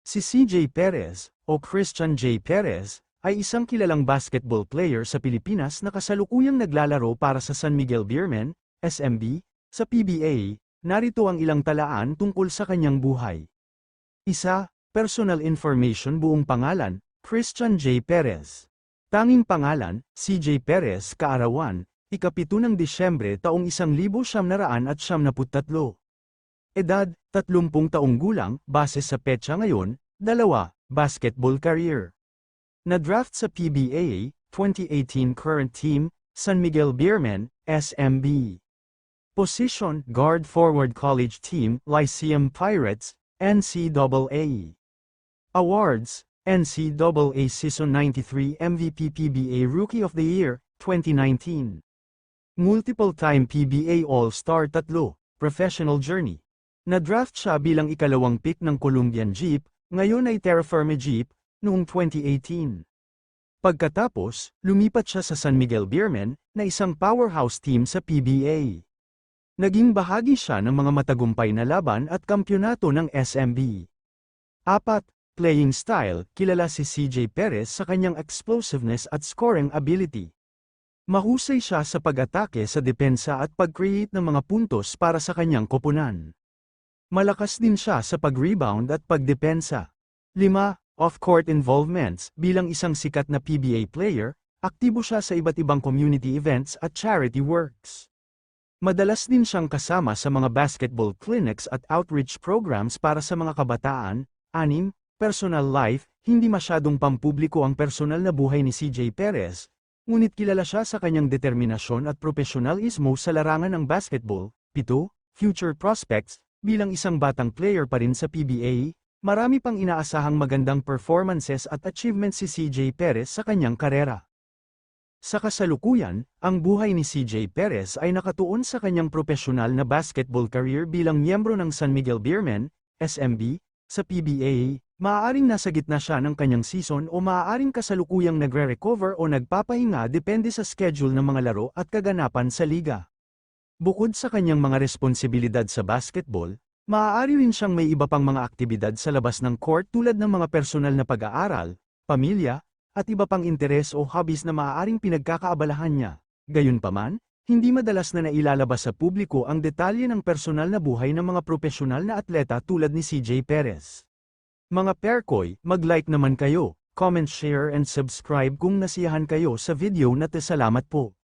Si CJ Perez, o Christian J. Perez, ay isang kilalang basketball player sa Pilipinas na kasalukuyang naglalaro para sa San Miguel Beermen, SMB, sa PBA. Narito ang ilang talaan tungkol sa kanyang buhay. 1. Personal information. Buong pangalan, Christian J. Perez. Tanging pangalan, CJ Perez. Kaarawan, ika-7 ng Disyembre taong 1973. Edad, 30 taong gulang, base sa petsa ngayon. 2. Basketball career. Na-draft sa PBA, 2018. Current team, San Miguel Beermen, SMB. Position, guard. Forward. College team, Lyceum Pirates, NCAA. Awards, NCAA Season 93 MVP, PBA Rookie of the Year, 2019. Multiple-time PBA All-Star. 3. Professional journey. Na-draft siya bilang ikalawang pick ng Columbian Jeep, ngayon ay Terra Firma Jeep, noong 2018. Pagkatapos, lumipat siya sa San Miguel Beermen, na isang powerhouse team sa PBA. Naging bahagi siya ng mga matagumpay na laban at kampyonato ng SMB. 4. Playing style. Kilala si CJ Perez sa kanyang explosiveness at scoring ability. Mahusay siya sa pag-atake sa depensa at pag-create ng mga puntos para sa kanyang koponan. Malakas din siya sa pag-rebound at pagdepensa. 5. Off-court involvements. Bilang isang sikat na PBA player, aktibo siya sa iba't ibang community events at charity works. Madalas din siyang kasama sa mga basketball clinics at outreach programs para sa mga kabataan. 6. Personal life. Hindi masyadong pampubliko ang personal na buhay ni CJ Perez, ngunit kilala siya sa kanyang determinasyon at profesionalismo sa larangan ng basketball. 7. Future prospects. Bilang isang batang player pa rin sa PBA, marami pang inaasahang magandang performances at achievements si CJ Perez sa kanyang karera. Sa kasalukuyan, ang buhay ni CJ Perez ay nakatuon sa kanyang profesional na basketball career bilang miyembro ng San Miguel Beermen, SMB, sa PBA. Maaaring nasa gitna siya ng kanyang season o maaaring kasalukuyang nagre-recover o nagpapahinga depende sa schedule ng mga laro at kaganapan sa liga. Bukod sa kanyang mga responsibilidad sa basketball, maaari rin siyang may iba pang mga aktibidad sa labas ng court tulad ng mga personal na pag-aaral, pamilya, at iba pang interes o hobbies na maaaring pinagkakaabalahan niya. Gayunpaman, hindi madalas na nailalabas sa publiko ang detalye ng personal na buhay ng mga profesional na atleta tulad ni CJ Perez. Mga Perkoy, mag-like naman kayo, comment, share and subscribe kung nasiyahan kayo sa video na to. Salamat po.